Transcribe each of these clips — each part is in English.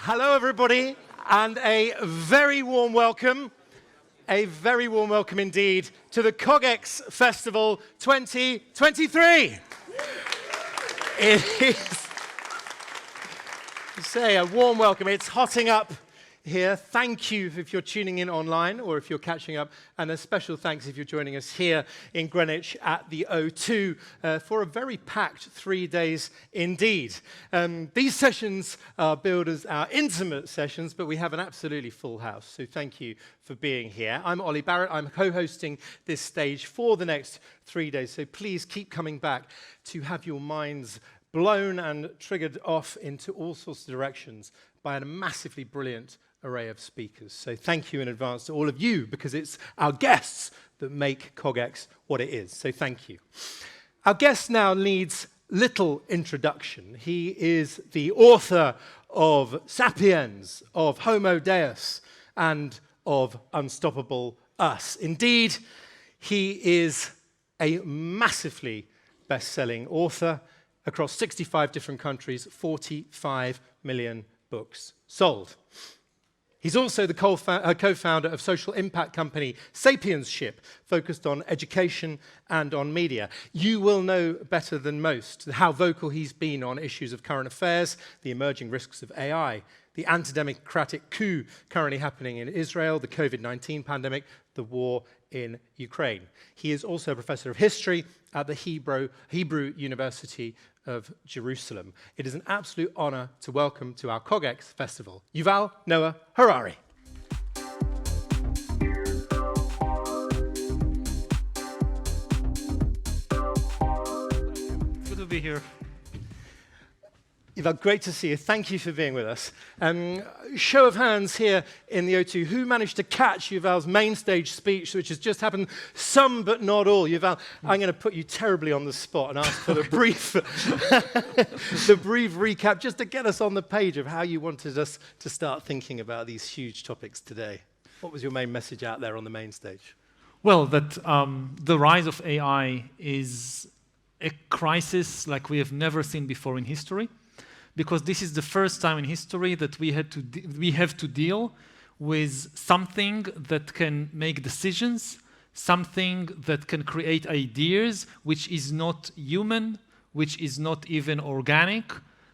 Hello, everybody, and a very warm welcome indeed to the CogX Festival 2023. It is, say, a warm welcome. It's hotting up here. Thank you if you're tuning in online or if you're catching up, and a special thanks if you're joining us here in Greenwich at the O2 for a very packed 3 days indeed. These sessions are billed as our intimate sessions, but we have an absolutely full house, so thank you for being here. I'm Oli Barrett. I'm co-hosting this stage for the next 3 days, so please keep coming back to have your minds blown and triggered off into all sorts of directions by a massively brilliant array of speakers. So thank you in advance to all of you, because it's our guests that make CogX what it is. So thank you. Our guest now needs little introduction. He is the author of Sapiens, of Homo Deus, and of Unstoppable Us. Indeed, he is a massively best-selling author across 65 different countries, 45 million books sold. He's also the co-founder of social impact company Sapiens, focused on education and on media. You will know better than most how vocal he's been on issues of current affairs, the emerging risks of AI, the anti-democratic coup currently happening in Israel, the COVID-19 pandemic, the war in Ukraine. He is also a professor of history at the Hebrew University of Jerusalem. It is an absolute honor to welcome to our CogX Festival, Yuval Noah Harari. Good to be here. Yuval, great to see you. Thank you for being with us. Show of hands here in the O2. Who managed to catch Yuval's main stage speech, which has just happened? Some, but not all. Yuval, I'm going to put you terribly on the spot and ask for the brief, the brief recap, just to get us on the page of how you wanted us to start thinking about these huge topics today. What was your main message out there on the main stage? Well, that the rise of AI is a crisis like we have never seen before in history, because this is the first time in history that we have to deal with something that can make decisions, something that can create ideas, which is not human, which is not even organic.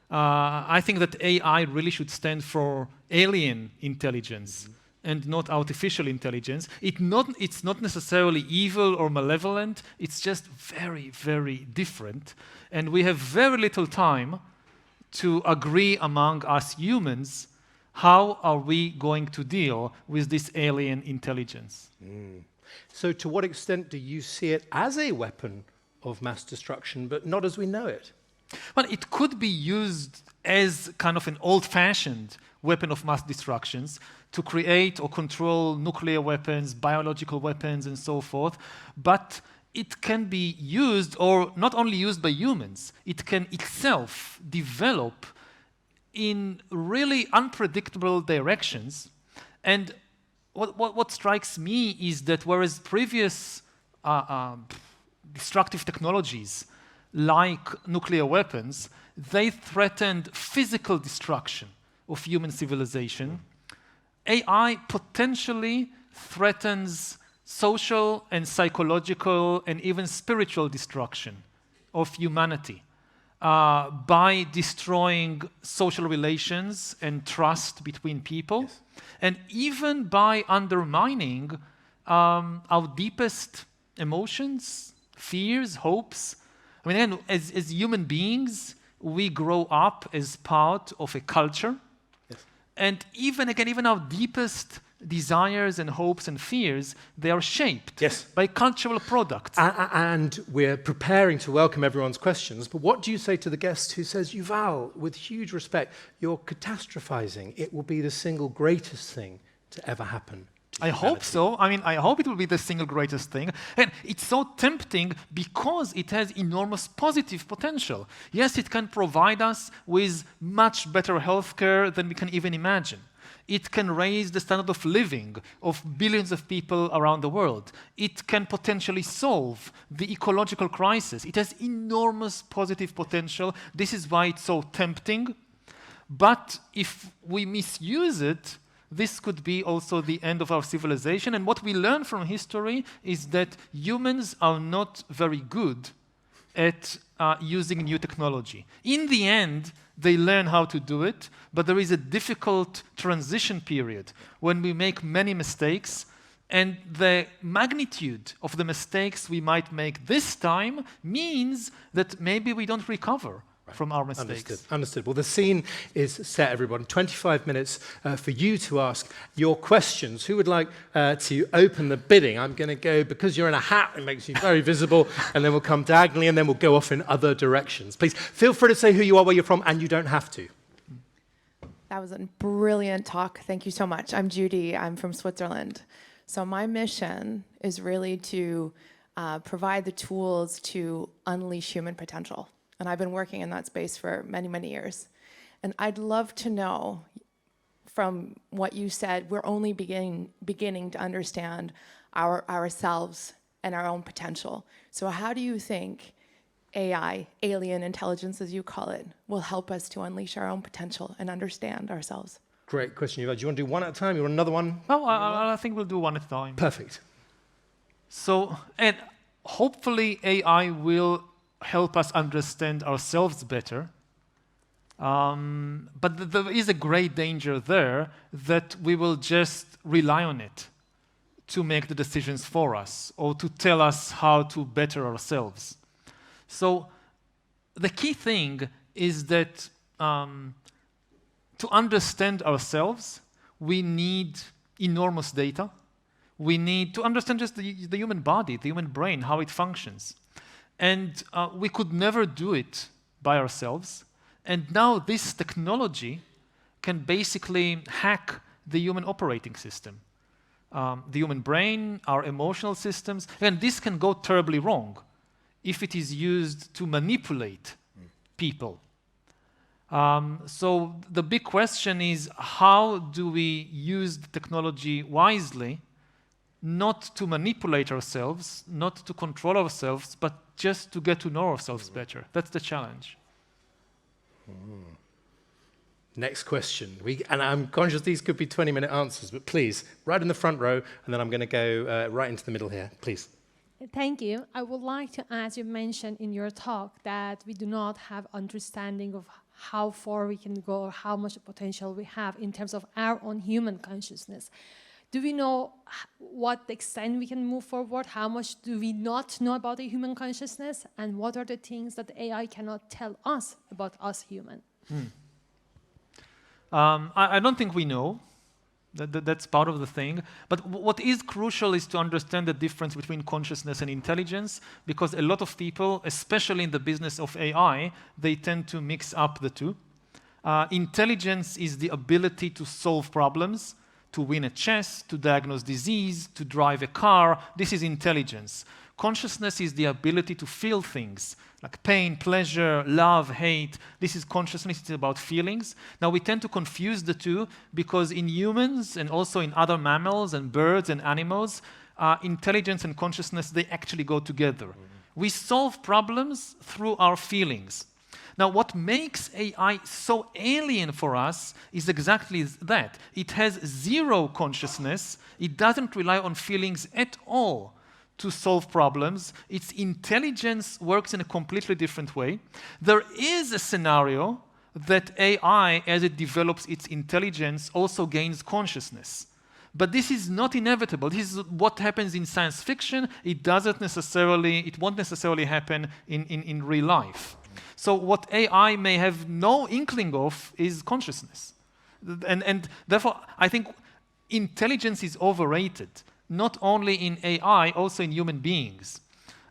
I think that AI really should stand for alien intelligence and not artificial intelligence. It's not necessarily evil or malevolent, it's just very, very different. And we have very little time to agree among us humans, how are we going to deal with this alien intelligence? So to what extent do you see it as a weapon of mass destruction, but not as we know it? Well, it could be used as kind of an old-fashioned weapon of mass destructions to create or control nuclear weapons, biological weapons, and so forth, but it can be used, or not only used by humans, it can itself develop in really unpredictable directions. And what strikes me is that whereas previous destructive technologies, like nuclear weapons, they threatened physical destruction of human civilization, AI potentially threatens social and psychological and even spiritual destruction of humanity by destroying social relations and trust between people, yes, and even by undermining our deepest emotions, fears, hopes. I mean, again, as human beings, we grow up as part of a culture, yes, and even our deepest desires and hopes and fears, they are shaped, yes, by cultural products. And we're preparing to welcome everyone's questions, but what do you say to the guest who says, Yuval, with huge respect, you're catastrophizing. It will be the single greatest thing to ever happen to humanity. I hope so. I mean, I hope it will be the single greatest thing. And it's so tempting because it has enormous positive potential. Yes, it can provide us with much better healthcare than we can even imagine. It can raise the standard of living of billions of people around the world. It can potentially solve the ecological crisis. It has enormous positive potential. This is why it's so tempting. But if we misuse it, this could be also the end of our civilization. And what we learn from history is that humans are not very good at using new technology. In the end, they learn how to do it, but there is a difficult transition period when we make many mistakes, and the magnitude of the mistakes we might make this time means that maybe we don't recover from our mistakes. Understood. Well, the scene is set, everyone. 25 minutes for you to ask your questions. Who would like to open the bidding? I'm going to go, because you're in a hat, it makes you very visible, and then we'll come diagonally, and then we'll go off in other directions. Please feel free to say who you are, where you're from, and you don't have to. That was a brilliant talk. Thank you so much. I'm Judy. I'm from Switzerland. So my mission is really to provide the tools to unleash human potential. And I've been working in that space for many, many years. And I'd love to know, from what you said, we're only beginning to understand ourselves and our own potential. So how do you think AI, alien intelligence as you call it, will help us to unleash our own potential and understand ourselves? Great question, Yuval. Do you want to do one at a time? You want another one? Well, I think we'll do one at a time. Perfect. So, and hopefully AI will help us understand ourselves better. But there is a great danger there that we will just rely on it to make the decisions for us or to tell us how to better ourselves. So the key thing is that to understand ourselves, we need enormous data. We need to understand just the human body, the human brain, how it functions. And we could never do it by ourselves. And now this technology can basically hack the human operating system, the human brain, our emotional systems. And this can go terribly wrong if it is used to manipulate people. So the big question is, how do we use the technology wisely, not to manipulate ourselves, not to control ourselves, but just to get to know ourselves better? That's the challenge. Next question. And I'm conscious these could be 20-minute answers, but please, right in the front row, and then I'm going to go right into the middle here. Please. Thank you. I would like to ask, you mentioned in your talk that we do not have understanding of how far we can go or how much potential we have in terms of our own human consciousness. Do we know what extent we can move forward? How much do we not know about the human consciousness? And what are the things that AI cannot tell us about us human? I don't think we know. That's part of the thing. But what is crucial is to understand the difference between consciousness and intelligence, because a lot of people, especially in the business of AI, they tend to mix up the two. Intelligence is the ability to solve problems, to win a chess, to diagnose disease, to drive a car. This is intelligence. Consciousness is the ability to feel things, like pain, pleasure, love, hate. This is consciousness, it's about feelings. Now, we tend to confuse the two because in humans and also in other mammals and birds and animals, intelligence and consciousness, they actually go together. We solve problems through our feelings. Now, what makes AI so alien for us is exactly that. It has zero consciousness. It doesn't rely on feelings at all to solve problems. Its intelligence works in a completely different way. There is a scenario that AI, as it develops its intelligence, also gains consciousness. But this is not inevitable. This is what happens in science fiction. It won't necessarily happen in real life. So what AI may have no inkling of is consciousness. And therefore, I think intelligence is overrated, not only in AI, also in human beings.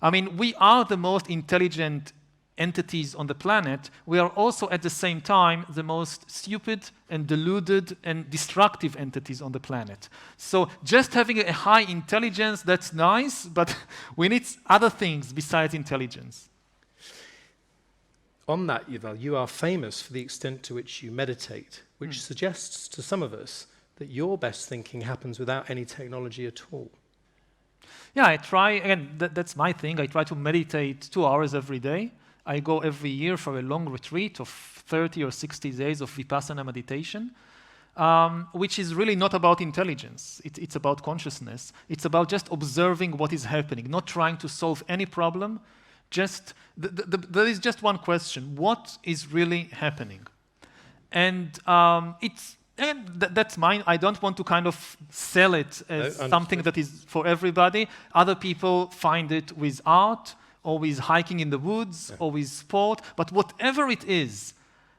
I mean, we are the most intelligent entities on the planet. We are also, at the same time, the most stupid and deluded and destructive entities on the planet. So just having a high intelligence, that's nice, but we need other things besides intelligence. On that, Yuval, you are famous for the extent to which you meditate, which suggests to some of us that your best thinking happens without any technology at all. Yeah, I try, again, that's my thing. I try to meditate 2 hours every day. I go every year for a long retreat of 30 or 60 days of Vipassana meditation, which is really not about intelligence. It's about consciousness. It's about just observing what is happening, not trying to solve any problem. Just there is just one question: what is really happening? And that's mine. I don't want to kind of sell it as something that is for everybody. Other people find it with art, or with hiking in the woods, or with sport. But whatever it is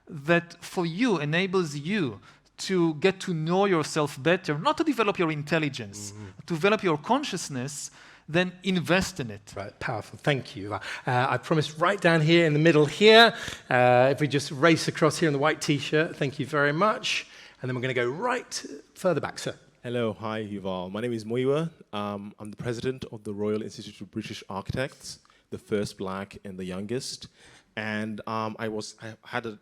that for you enables you to get to know yourself better, not to develop your intelligence, to develop your consciousness, then invest in it. Right, powerful. Thank you. I promised right down here in the middle here, if we just race across here in the white T-shirt, thank you very much. And then we're going to go right further back, sir. Hello, hi Yuval. My name is Muiwa. I'm the president of the Royal Institute of British Architects, the first black and the youngest. And I had a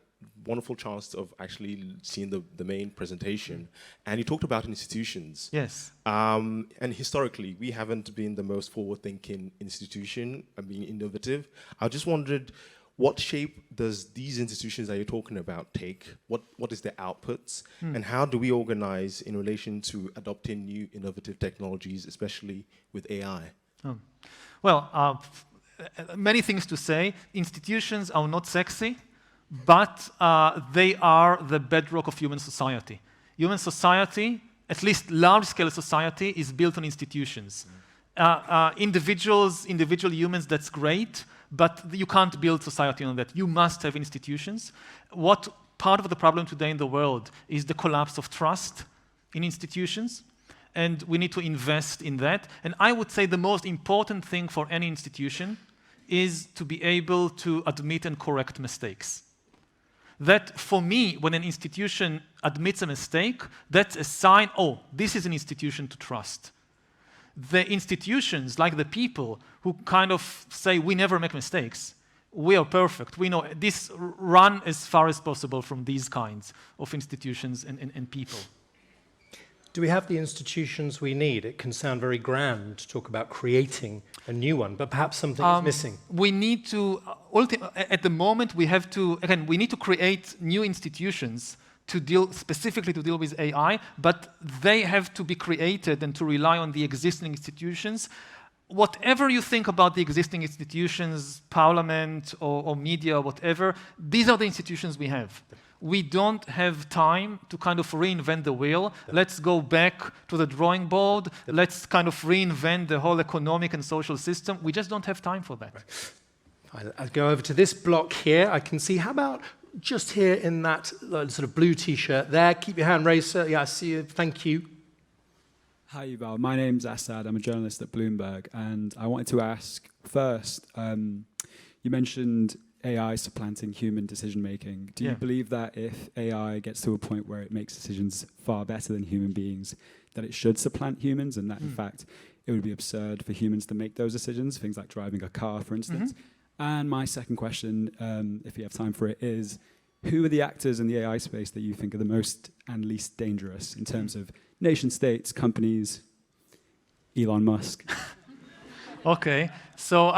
wonderful chance of actually seeing the main presentation. And you talked about institutions. Yes. And historically, we haven't been the most forward-thinking institution and being innovative. I just wondered, what shape does these institutions that you're talking about take? What is their outputs? And how do we organize in relation to adopting new innovative technologies, especially with AI? Well, many things to say. Institutions are not sexy, but they are the bedrock of human society. Human society, at least large-scale society, is built on institutions. Individual humans, that's great, but you can't build society on that. You must have institutions. What part of the problem today in the world is the collapse of trust in institutions, and we need to invest in that. And I would say the most important thing for any institution is to be able to admit and correct mistakes. That, for me, when an institution admits a mistake, that's a sign, oh, this is an institution to trust. The institutions, like the people who kind of say, we never make mistakes, we are perfect, we know this, run as far as possible from these kinds of institutions and people. Do we have the institutions we need? It can sound very grand to talk about creating a new one, but perhaps something is missing. We need to, at the moment, we need to create new institutions specifically to deal with AI, but they have to be created and to rely on the existing institutions. Whatever you think about the existing institutions, parliament or media, or whatever, these are the institutions we have. We don't have time to kind of reinvent the wheel. Let's go back to the drawing board. Let's kind of reinvent the whole economic and social system. We just don't have time for that. Right. I'll go over to this block here. I can see, how about just here in that sort of blue T-shirt there? Keep your hand raised, sir. Yeah, I see you. Thank you. Hi, Yuval. My name's Assad. I'm a journalist at Bloomberg. And I wanted to ask first, you mentioned AI supplanting human decision-making. Do you believe that if AI gets to a point where it makes decisions far better than human beings, that it should supplant humans, and that, in fact, it would be absurd for humans to make those decisions, things like driving a car, for instance? And my second question, if you have time for it, is who are the actors in the AI space that you think are the most and least dangerous in terms of nation-states, companies, Elon Musk? Okay, so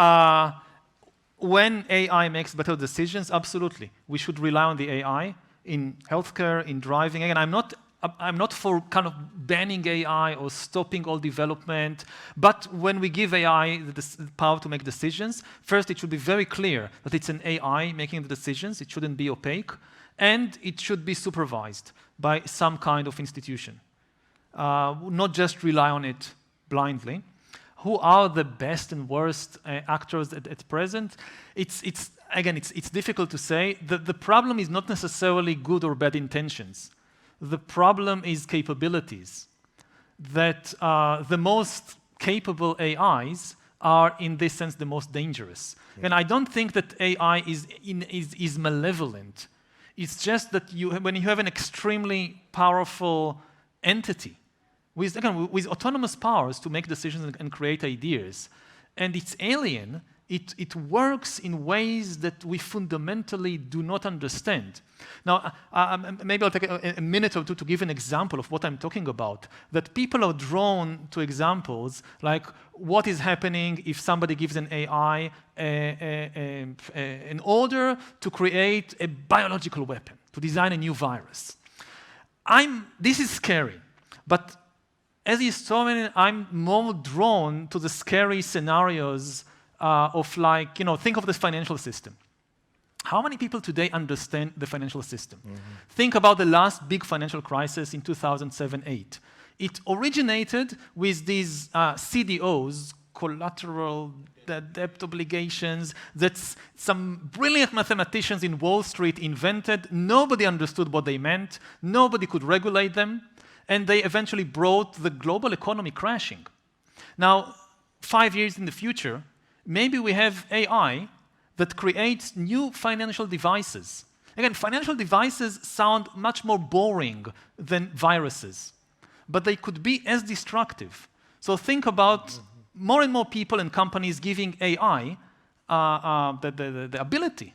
when AI makes better decisions, absolutely. We should rely on the AI in healthcare, in driving. Again, I'm not for kind of banning AI or stopping all development, but when we give AI the power to make decisions, first it should be very clear that it's an AI making the decisions. It shouldn't be opaque, and it should be supervised by some kind of institution. Not just rely on it blindly. Who are the best and worst actors at present? It's difficult to say. The problem is not necessarily good or bad intentions. The problem is capabilities. That the most capable AIs are, in this sense, the most dangerous. And I don't think that AI is malevolent. It's just that when you have an extremely powerful entity with autonomous powers to make decisions and create ideas, and it's alien, It works in ways that we fundamentally do not understand. Now, maybe I'll take a minute or two to give an example of what I'm talking about. That people are drawn to examples like what is happening if somebody gives an AI an order to create a biological weapon, to design a new virus. This is scary, but as a historian, I'm more drawn to the scary scenarios of like, think of this financial system. How many people today understand the financial system? Think about the last big financial crisis in 2007-8. It originated with these CDOs, collateral debt obligations, that some brilliant mathematicians in Wall Street invented. Nobody understood what they meant. Nobody could regulate them. And they eventually brought the global economy crashing. Now, 5 years in the future, maybe we have AI that creates new financial devices. Again, financial devices sound much more boring than viruses, but they could be as destructive. So think about more and more people and companies giving AI the ability,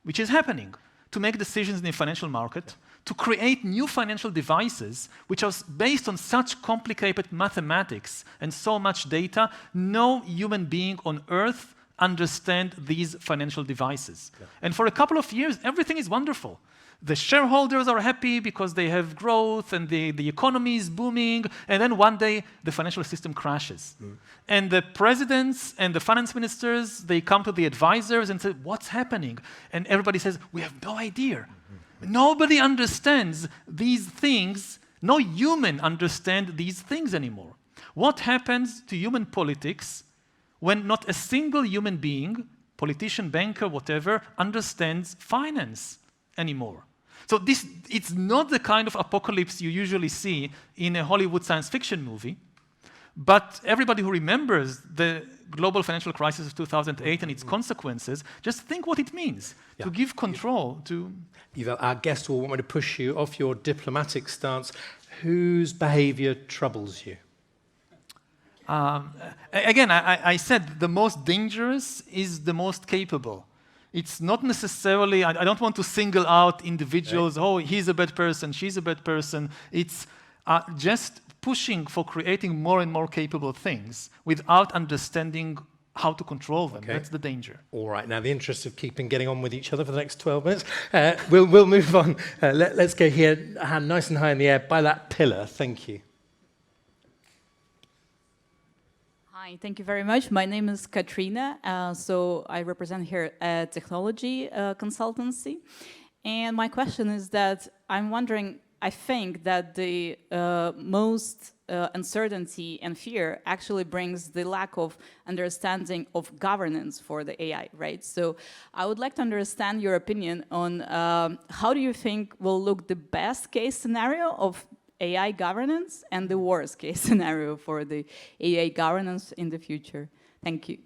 which is happening, to make decisions in the financial market, to create new financial devices which are based on such complicated mathematics and so much data. No human being on earth understands these financial devices. Yeah. And for a couple of years, everything is wonderful. The shareholders are happy because they have growth and the economy is booming, and then one day the financial system crashes. And the presidents and the finance ministers, they come to the advisors and say, what's happening? And everybody says, we have no idea. Nobody understands these things. No human understands these things anymore. What happens to human politics when not a single human being, politician, banker, whatever, understands finance anymore? So it's not the kind of apocalypse you usually see in a Hollywood science fiction movie, but everybody who remembers the global financial crisis of 2008 and its consequences, just think what it means to give control to... Yuval, our guest will want me to push you off your diplomatic stance. Whose behavior troubles you? Again, I said the most dangerous is the most capable. It's not necessarily, I don't want to single out individuals, oh, he's a bad person, she's a bad person. It's just pushing for creating more and more capable things without understanding how to control them. Okay. That's the danger. All right, now the interest of getting on with each other for the next 12 minutes, we'll move on. Let's go here, hand nice and high in the air by that pillar. Thank you. Hi, thank you very much. My name is Katrina. So I represent here a technology consultancy. And my question is that I'm wondering, I think that the most uncertainty and fear actually brings the lack of understanding of governance for the AI, right? So I would like to understand your opinion on how do you think will look the best case scenario of AI governance and the worst case scenario for the AI governance in the future? Thank you.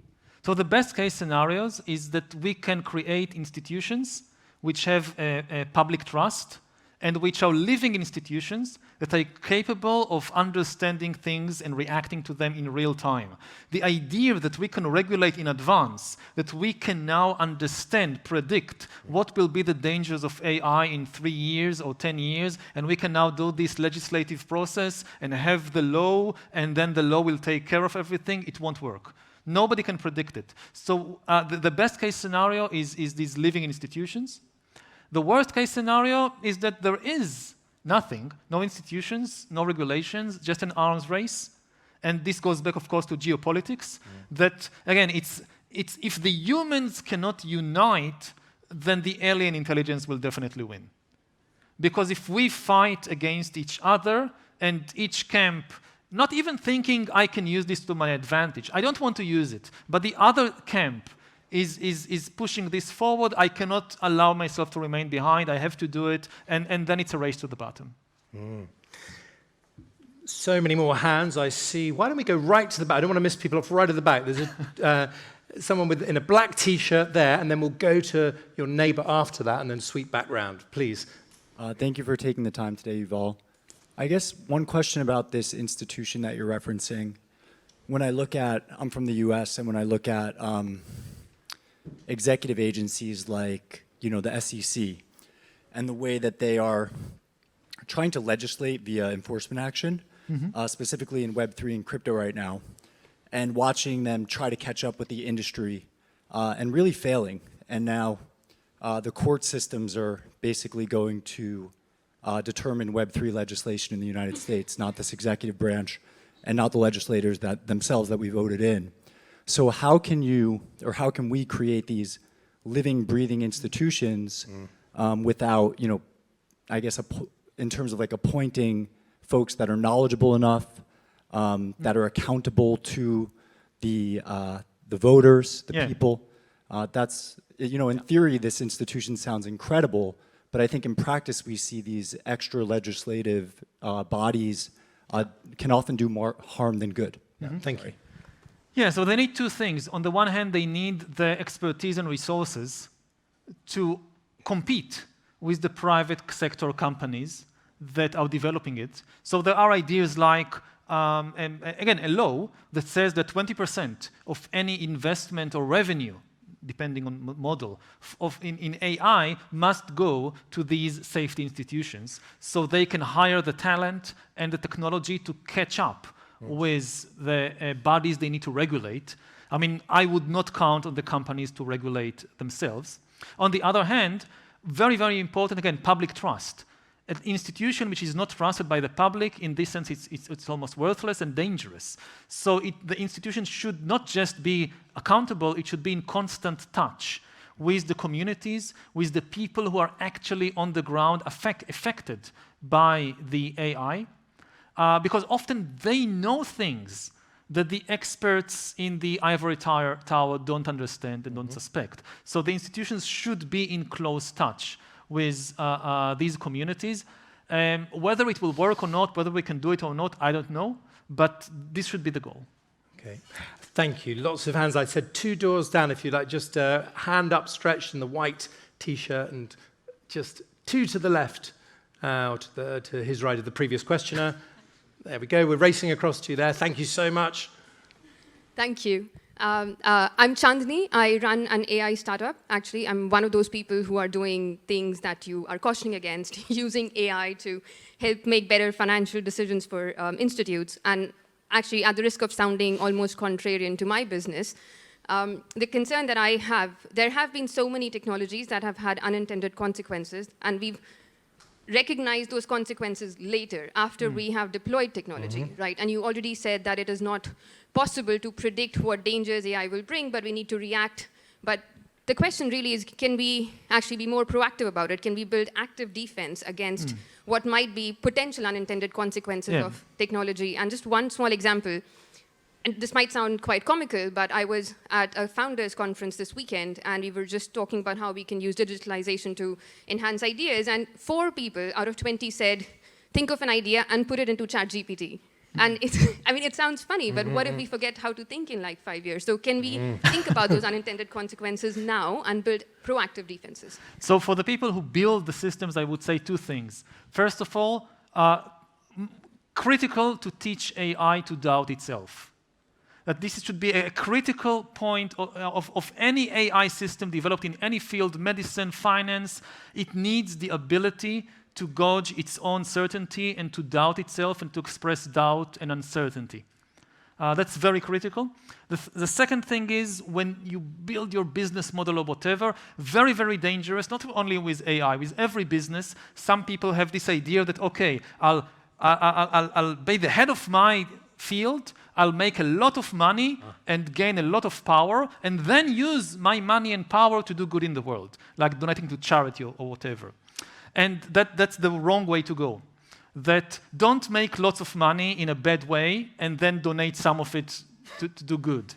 So the best case scenarios is that we can create institutions which have a public trust and which are living institutions that are capable of understanding things and reacting to them in real time. The idea that we can regulate in advance, that we can now understand, predict what will be the dangers of AI in 3 years or 10 years, and we can now do this legislative process and have the law, and then the law will take care of everything, it won't work. Nobody can predict it. So the best case scenario is these living institutions. The worst case scenario is that there is nothing, no institutions, no regulations, just an arms race. And this goes back, of course, to geopolitics. That, again, it's if the humans cannot unite, then the alien intelligence will definitely win. Because if we fight against each other and each camp, not even thinking I can use this to my advantage, I don't want to use it, but the other camp is pushing this forward, I cannot allow myself to remain behind, I have to do it, and then it's a race to the bottom. So many more hands I see. Why don't we go right to the back? I don't want to miss people off right at the back. There's someone in a black t-shirt there, and then we'll go to your neighbor after that and then sweep back round, please. Thank you for taking the time today, Yuval. I guess one question about this institution that you're referencing. When I look at, I'm from the US, and when I look at executive agencies like, the SEC, and the way that they are trying to legislate via enforcement action, specifically in Web3 and crypto right now, and watching them try to catch up with the industry and really failing. And now the court systems are basically going to determine Web3 legislation in the United States, not this executive branch and not the legislators themselves that we voted in. So how can we create these living, breathing institutions without, I guess, in terms of like appointing folks that are knowledgeable enough, that are accountable to the voters, the people. That's, in theory, this institution sounds incredible, but I think in practice we see these extra legislative bodies can often do more harm than good. Thank you. Yeah, so they need two things. On the one hand, they need the expertise and resources to compete with the private sector companies that are developing it. So there are ideas like, and again, a law that says that 20% of any investment or revenue, depending on model, in AI must go to these safety institutions so they can hire the talent and the technology to catch up with the bodies they need to regulate. I mean, I would not count on the companies to regulate themselves. On the other hand, very, very important, again, public trust. An institution which is not trusted by the public, in this sense, it's almost worthless and dangerous. So the institution should not just be accountable, it should be in constant touch with the communities, with the people who are actually on the ground affected by the AI, because often they know things that the experts in the ivory tower don't understand and don't suspect. So the institutions should be in close touch with these communities. Whether it will work or not, whether we can do it or not, I don't know, but this should be the goal. Okay, thank you. Lots of hands. I said 2 doors down, if you like, just a hand up stretched in the white T-shirt, and just 2 to the left, or to his right of the previous questioner. There we go, we're racing across to you there. Thank you so much. Thank you. I'm Chandni. I run an AI startup. Actually, I'm one of those people who are doing things that you are cautioning against, using AI to help make better financial decisions for institutes. And actually, at the risk of sounding almost contrarian to my business, the concern that I have, there have been so many technologies that have had unintended consequences, and we've recognized those consequences later, after we have deployed technology, right? And you already said that it is not possible to predict what dangers AI will bring, but we need to react. But the question really is, can we actually be more proactive about it? Can we build active defense against what might be potential unintended consequences of technology? And just one small example, and this might sound quite comical, but I was at a founders conference this weekend, and we were just talking about how we can use digitalization to enhance ideas, and 4 people out of 20 said, think of an idea and put it into ChatGPT. And it sounds funny, but what if we forget how to think in like 5 years? So can we think about those unintended consequences now and build proactive defenses? So for the people who build the systems, I would say 2 things. First of all, critical to teach AI to doubt itself. That this should be a critical point of any AI system developed in any field, medicine, finance. It needs the ability to gauge its own certainty and to doubt itself and to express doubt and uncertainty. That's very critical. The second thing is, when you build your business model or whatever, very, very dangerous, not only with AI, with every business. Some people have this idea that, okay, I'll be the head of my field, I'll make a lot of money and gain a lot of power, and then use my money and power to do good in the world, like donating to charity or whatever. And that's the wrong way to go. That don't make lots of money in a bad way and then donate some of it to do good.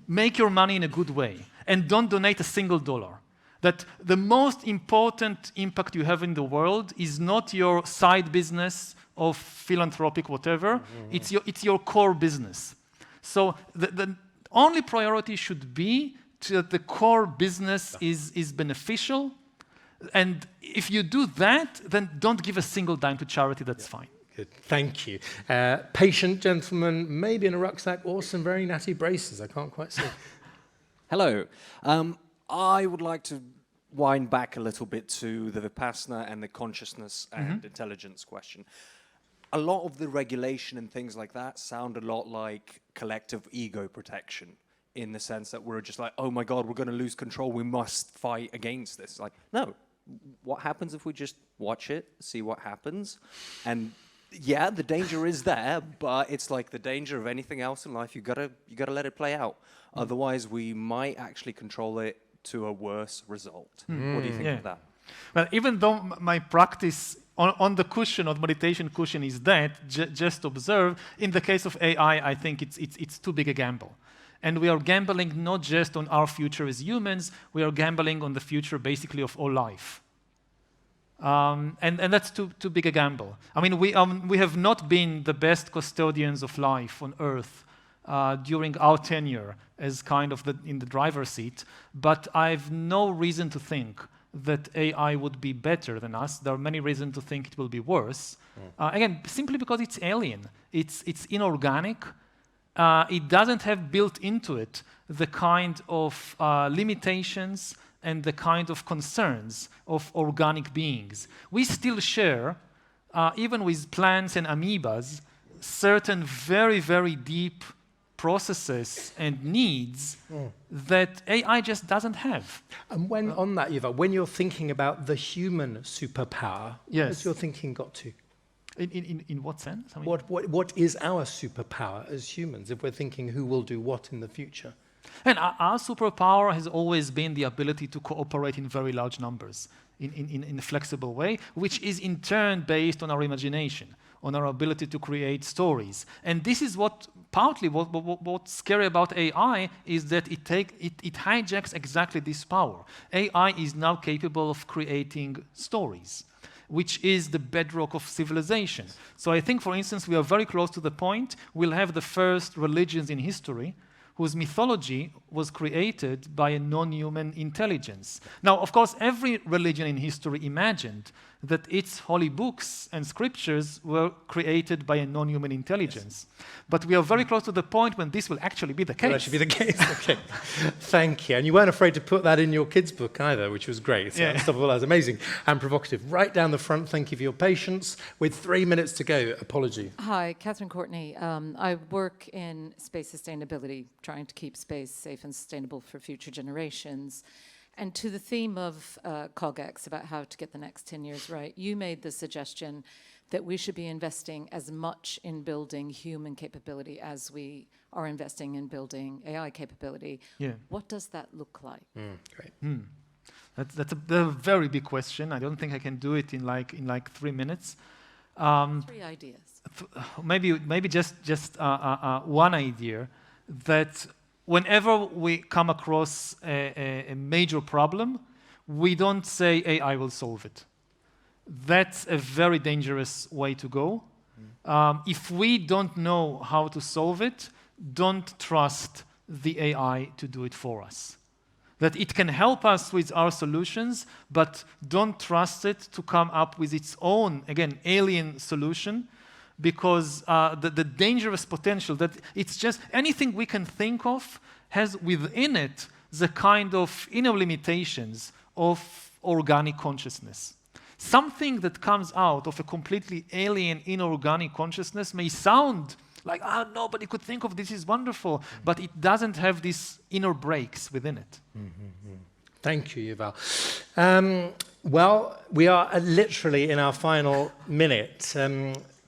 Make your money in a good way, and don't donate a single dollar. That the most important impact you have in the world is not your side business of philanthropic whatever, it's your core business. So the only priority should be that the core business is beneficial, and if you do that, then don't give a single dime to charity, that's fine. Good, thank you. Patient gentleman, maybe in a rucksack, or some very natty braces, I can't quite see. Hello. I would like to wind back a little bit to the Vipassana and the consciousness and intelligence question. A lot of the regulation and things like that sound a lot like collective ego protection, in the sense that we're just like, oh my God, we're going to lose control. We must fight against this. Like, no. What happens if we just watch it, see what happens? And yeah, the danger is there, but it's like the danger of anything else in life. You gotta let it play out. Otherwise, we might actually control it to a worse result. What do you think of that? Well, even though my practice on the cushion, on the meditation cushion, is that just observe. In the case of AI, I think it's too big a gamble, and we are gambling not just on our future as humans. We are gambling on the future, basically, of all life. And that's too big a gamble. I mean, we have not been the best custodians of life on Earth during our tenure as kind of in the driver's seat, but I've no reason to think that AI would be better than us. There are many reasons to think it will be worse. Again, simply because it's alien. It's inorganic. It doesn't have built into it the kind of limitations and the kind of concerns of organic beings. We still share, even with plants and amoebas, certain very, very deep processes and needs that AI just doesn't have. And when on that, Yuval, when you're thinking about the human superpower, Yes. where's your thinking got to? In what sense? I mean, What is our superpower as humans if we're thinking who will do what in the future? and our superpower has always been the ability to cooperate in very large numbers in a flexible way, which is in turn based on our imagination, on our ability to create stories. And this is partly what's scary about AI is that it hijacks exactly this power. AI is now capable of creating stories, which is the bedrock of civilization. So I think, for instance, we are very close to the point we'll have the first religions in history whose mythology was created by a non-human intelligence. Now, of course, every religion in history imagined that its holy books and scriptures were created by a non-human intelligence. Yes. But we are very close to the point when this will actually be the case. Will actually be the case. Okay. Thank you. And you weren't afraid to put that in your kids' book either, which was great. So Unstoppable, that was amazing and provocative. Right down the front, thank you for your patience. With 3 minutes to go, apology. Hi, Catherine Courtney. I work in space sustainability, trying to keep space safe and sustainable for future generations. And to the theme of CogX, about how to get the next 10 years right, you made the suggestion that we should be investing as much in building human capability as we are investing in building AI capability. Yeah. What does that look like? Great. That's a very big question. I don't think I can do it in like 3 minutes. 3 ideas. Maybe just one idea that whenever we come across a major problem, we don't say AI will solve it. That's a very dangerous way to go. If we don't know how to solve it, don't trust the AI to do it for us. That it can help us with our solutions, but don't trust it to come up with its own, again, alien solution, because the dangerous potential that it's just anything we can think of has within it the kind of inner limitations of organic consciousness. Something that comes out of a completely alien inorganic consciousness may sound like, nobody could think of this is wonderful, but it doesn't have these inner breaks within it. Thank you, Yuval. Well, we are literally in our final minute.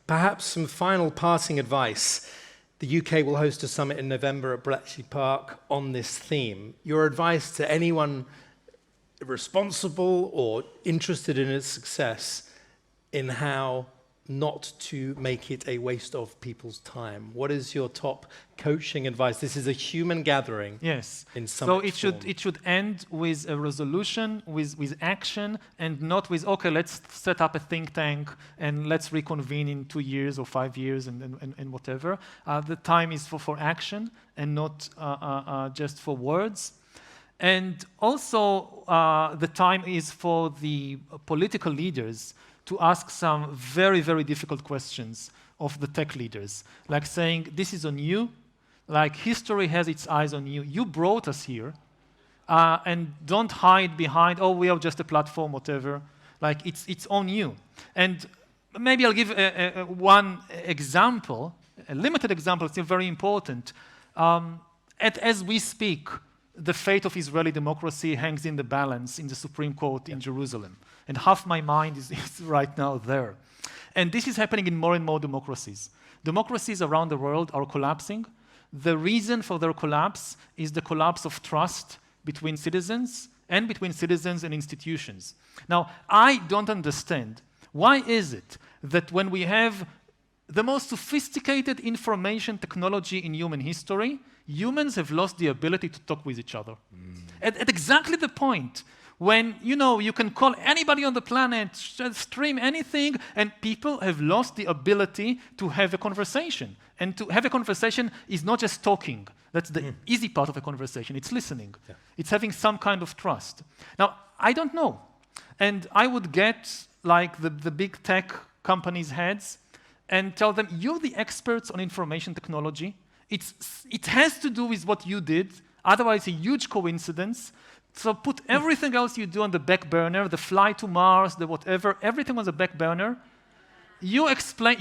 Perhaps some final parting advice. The UK will host a summit in November at Bletchley Park on this theme. Your advice to anyone responsible or interested in its success in how not to make it a waste of people's time. What is your top coaching advice? This is a human gathering. Yes. In some so form. it should end with a resolution, with action, and not with, okay, let's set up a think tank and let's reconvene in 2 years or 5 years and whatever. The time is for action and not just for words. And also the time is for the political leaders to ask some very, very difficult questions of the tech leaders, like saying, this is on you, like history has its eyes on you. You brought us here. and don't hide behind, oh, we are just a platform, whatever. Like, it's on you. And maybe I'll give one example, a limited example, still very important. As we speak, the fate of Israeli democracy hangs in the balance in the Supreme Court in Jerusalem. And half my mind is right now there. And this is happening in more and more democracies. Democracies around the world are collapsing. The reason for their collapse is the collapse of trust between citizens and between citizens and institutions. Now, I don't understand, why is it that when we have the most sophisticated information technology in human history, humans have lost the ability to talk with each other? At exactly the point when, you can call anybody on the planet, stream anything, and people have lost the ability to have a conversation. And to have a conversation is not just talking. That's the easy part of a conversation. It's listening. Yeah. It's having some kind of trust. Now, I don't know. And I would get, like, the big tech companies' heads and tell them, you're the experts on information technology. It has to do with what you did. Otherwise, a huge coincidence. So put everything else you do on the back burner, the fly to Mars, the whatever, everything on the back burner. You explain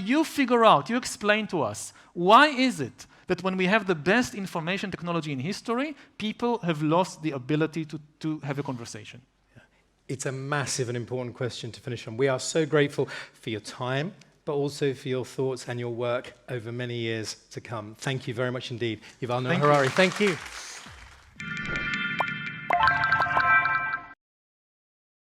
to us, why is it that when we have the best information technology in history, people have lost the ability to have a conversation? It's a massive and important question to finish on. We are so grateful for your time, but also for your thoughts and your work over many years to come. Thank you very much indeed. Yuval Noah Harari, thank you.